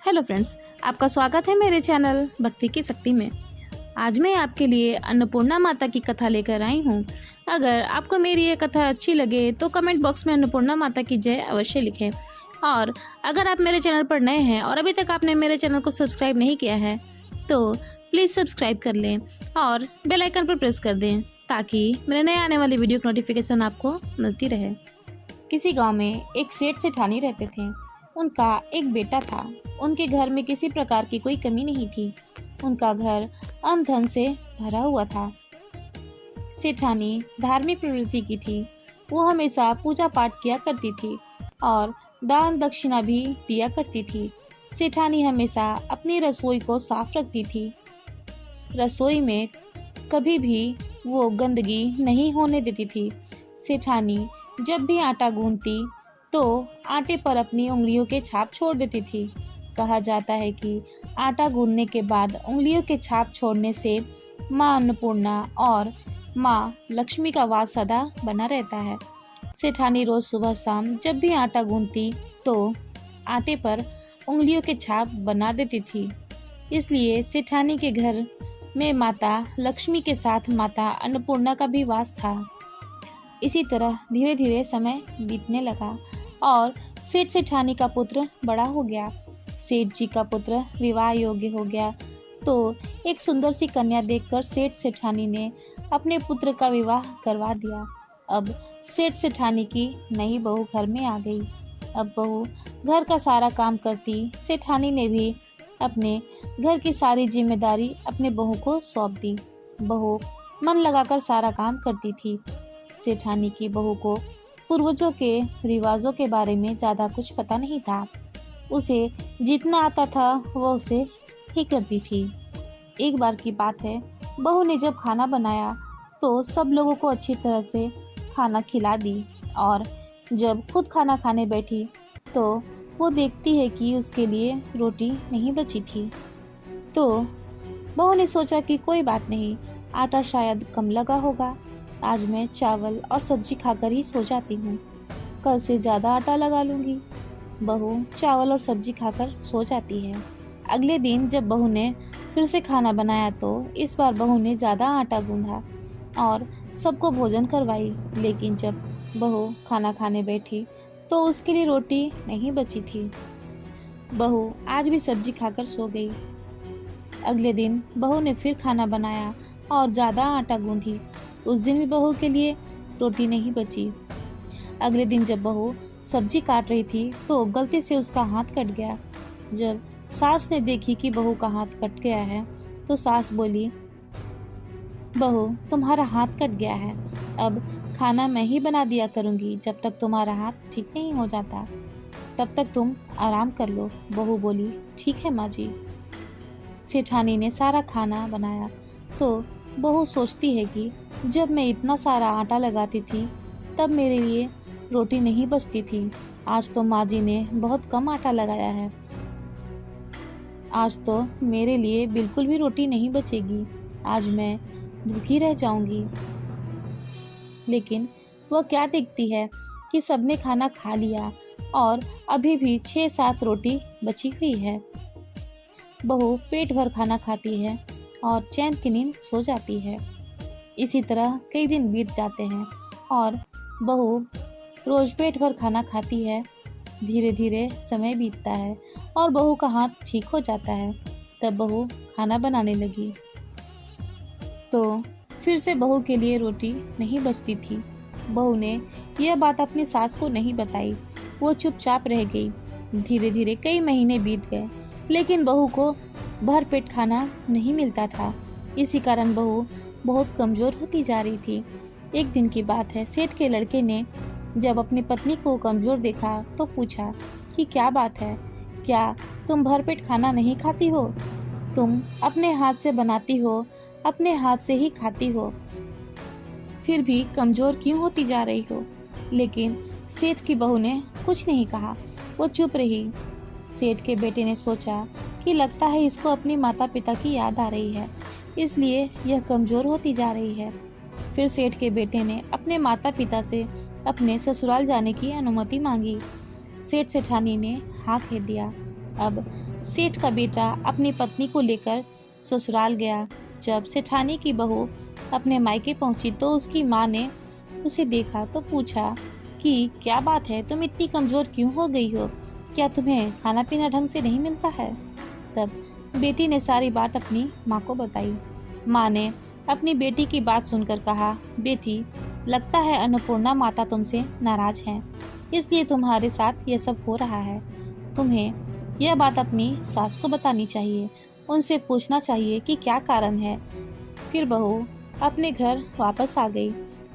Hello friends, आपका स्वागत है मेरे चैनल भक्ति की शक्ति में। आज मैं आपके लिए अन्नपूर्णा माता की कथा लेकर आई हूँ। अगर आपको मेरी ये कथा अच्छी लगे तो कमेंट बॉक्स में अन्नपूर्णा माता की जय अवश्य लिखें। और अगर आप मेरे चैनल पर नए हैं और अभी तक आपने मेरे चैनल को सब्सक्राइब नहीं किया है तो प्लीज़ सब्सक्राइब कर लें और बेल आइकन पर प्रेस कर दें ताकि मेरे नए आने वाली वीडियो की नोटिफिकेशन आपको मिलती रहे। किसी गाँव में एक सेठ सेठानी रहते थे। उनका एक बेटा था। उनके घर में किसी प्रकार की कोई कमी नहीं थी। उनका घर अन्न धन से भरा हुआ था। सेठानी धार्मिक प्रवृत्ति की थी। वो हमेशा पूजा पाठ किया करती थी और दान दक्षिणा भी दिया करती थी। सेठानी हमेशा अपनी रसोई को साफ रखती थी। रसोई में कभी भी वो गंदगी नहीं होने देती थी। सेठानी जब भी आटा गूंथती तो आटे पर अपनी उंगलियों के छाप छोड़ देती थी। कहा जाता है कि आटा गूंथने के बाद उंगलियों के छाप छोड़ने से माँ अन्नपूर्णा और माँ लक्ष्मी का वास सदा बना रहता है। सेठानी रोज सुबह शाम जब भी आटा गूंथती तो आटे पर उंगलियों के छाप बना देती थी। इसलिए सेठानी के घर में माता लक्ष्मी के साथ माता अन्नपूर्णा का भी वास था। इसी तरह धीरे धीरे समय बीतने लगा और सेठ सेठानी का पुत्र बड़ा हो गया। सेठ जी का पुत्र विवाह योग्य हो गया तो एक सुंदर सी कन्या देखकर सेठ सेठानी ने अपने पुत्र का विवाह करवा दिया। अब सेठ सेठानी की नई बहू घर में आ गई। अब बहू घर का सारा काम करती। सेठानी ने भी अपने घर की सारी जिम्मेदारी अपने बहू को सौंप दी। बहू मन लगाकर सारा काम करती थी। सेठानी की बहू को पूर्वजों के रिवाजों के बारे में ज़्यादा कुछ पता नहीं था। उसे जितना आता था वह उसे ही करती थी। एक बार की बात है, बहू ने जब खाना बनाया तो सब लोगों को अच्छी तरह से खाना खिला दी और जब खुद खाना खाने बैठी तो वो देखती है कि उसके लिए रोटी नहीं बची थी। तो बहू ने सोचा कि कोई बात नहीं, आटा शायद कम लगा होगा। आज मैं चावल और सब्जी खाकर ही सो जाती हूँ, कल से ज़्यादा आटा लगा लूँगी। बहू चावल और सब्जी खाकर सो जाती है। अगले दिन जब बहू ने फिर से खाना बनाया तो इस बार बहू ने ज़्यादा आटा गूंथा और सबको भोजन करवाई। लेकिन जब बहू खाना खाने बैठी तो उसके लिए रोटी नहीं बची थी। बहू आज भी सब्जी खाकर सो गई। अगले दिन बहू ने फिर खाना बनाया और ज़्यादा आटा गूंथी। उस दिन भी बहू के लिए रोटी नहीं बची। अगले दिन जब बहू सब्जी काट रही थी तो गलती से उसका हाथ कट गया। जब सास ने देखी कि बहू का हाथ कट गया है तो सास बोली, बहू तुम्हारा हाथ कट गया है, अब खाना मैं ही बना दिया करूँगी। जब तक तुम्हारा हाथ ठीक नहीं हो जाता तब तक तुम आराम कर लो। बहू बोली, ठीक है माँ जी। सेठानी ने सारा खाना बनाया तो बहू सोचती है कि जब मैं इतना सारा आटा लगाती थी तब मेरे लिए रोटी नहीं बचती थी। आज तो माँ जी ने बहुत कम आटा लगाया है। आज तो मेरे लिए बिल्कुल भी रोटी नहीं बचेगी। आज मैं भूखी रह जाऊंगी। लेकिन वह क्या देखती है कि सबने खाना खा लिया और अभी भी 6-7 रोटी बची हुई है। बहू पेट भर खाना खाती है और चैन की नींद सो जाती है। इसी तरह कई दिन बीत जाते हैं और बहू रोज पेट भर खाना खाती है। धीरे धीरे समय बीतता है और बहू का हाथ ठीक हो जाता है। तब बहू खाना बनाने लगी तो फिर से बहू के लिए रोटी नहीं बचती थी। बहू ने यह बात अपनी सास को नहीं बताई। वो चुपचाप रह गई। धीरे धीरे कई महीने बीत गए लेकिन बहू को भर पेट खाना नहीं मिलता था। इसी कारण बहू बहुत कमज़ोर होती जा रही थी। एक दिन की बात है, सेठ के लड़के ने जब अपनी पत्नी को कमज़ोर देखा तो पूछा कि क्या बात है, क्या तुम भरपेट खाना नहीं खाती हो? तुम अपने हाथ से बनाती हो, अपने हाथ से ही खाती हो, फिर भी कमज़ोर क्यों होती जा रही हो? लेकिन सेठ की बहू ने कुछ नहीं कहा, वो चुप रही। सेठ के बेटे ने सोचा कि लगता है इसको अपनी माता पिता की याद आ रही है, इसलिए यह कमज़ोर होती जा रही है। फिर सेठ के बेटे ने अपने माता पिता से अपने ससुराल जाने की अनुमति मांगी। सेठ सेठानी ने हाँ कह दिया अब सेठ का बेटा अपनी पत्नी को लेकर ससुराल गया। जब सेठानी की बहू अपने मायके पहुंची तो उसकी माँ ने उसे देखा तो पूछा कि क्या बात है, तुम इतनी कमज़ोर क्यों हो गई हो? क्या तुम्हें खाना पीना ढंग से नहीं मिलता है? तब बेटी ने सारी बात अपनी माँ को बताई। माँ ने अपनी बेटी की बात सुनकर कहा, बेटी, लगता है अन्नपूर्णा माता तुमसे नाराज हैं, इसलिए तुम्हारे साथ ये सब हो रहा है। तुम्हें यह बात अपनी सास को बतानी चाहिए, उनसे पूछना चाहिए कि क्या कारण है। फिर बहू अपने घर वापस आ गई।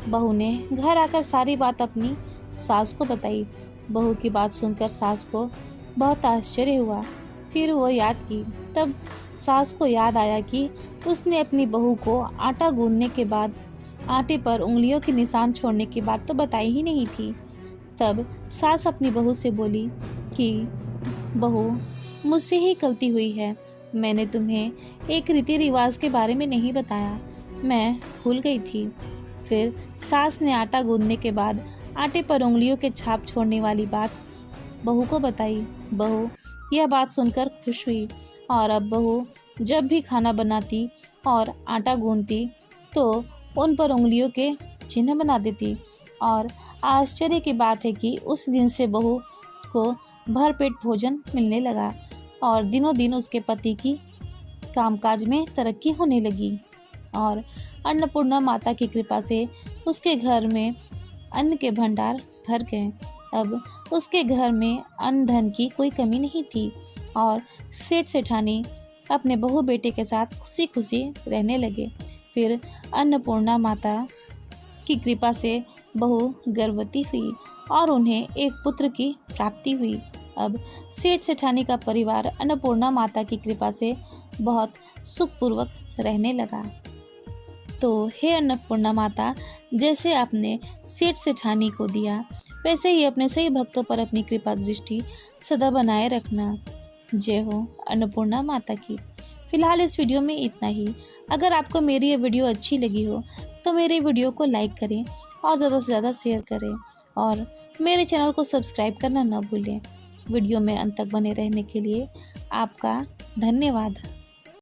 बहू ने घर आकर सारी बात अपनी सास को बताई। बहू की बात सुनकर सास को बहुत आश्चर्य हुआ। फिर वो याद की। तब सास को याद आया कि उसने अपनी बहू को आटा गूंदने के बाद आटे पर उंगलियों के निशान छोड़ने की बात तो बताई ही नहीं थी। तब सास अपनी बहू से बोली कि बहू, मुझसे ही गलती हुई है, मैंने तुम्हें एक रीति रिवाज के बारे में नहीं बताया, मैं भूल गई थी। फिर सास ने आटा गूंदने के बाद आटे पर उंगलियों के छाप छोड़ने वाली बात बहू को बताई। बहू यह बात सुनकर खुश हुई और अब बहू जब भी खाना बनाती और आटा गूंदती तो उन पर उंगलियों के चिन्ह बना देती। और आश्चर्य की बात है कि उस दिन से बहू को भरपेट भोजन मिलने लगा और दिनों दिन उसके पति की कामकाज में तरक्की होने लगी और अन्नपूर्णा माता की कृपा से उसके घर में अन्न के भंडार भर गए। अब उसके घर में अन्न धन की कोई कमी नहीं थी और सेठ सेठानी अपने बहू बेटे के साथ खुशी खुशी रहने लगे। फिर अन्नपूर्णा माता की कृपा से बहू गर्भवती हुई और उन्हें एक पुत्र की प्राप्ति हुई। अब सेठ सेठानी का परिवार अन्नपूर्णा माता की कृपा से बहुत सुखपूर्वक रहने लगा। तो हे अन्नपूर्णा माता, जैसे आपने सेठ सेठानी को दिया वैसे ही अपने सही भक्तों पर अपनी कृपा दृष्टि सदा बनाए रखना। जय हो अन्नपूर्णा माता की। फिलहाल इस वीडियो में इतना ही। अगर आपको मेरी ये वीडियो अच्छी लगी हो तो मेरे वीडियो को लाइक करें और ज़्यादा से ज़्यादा शेयर करें और मेरे चैनल को सब्सक्राइब करना न भूलें। वीडियो में अंत तक बने रहने के लिए आपका धन्यवाद।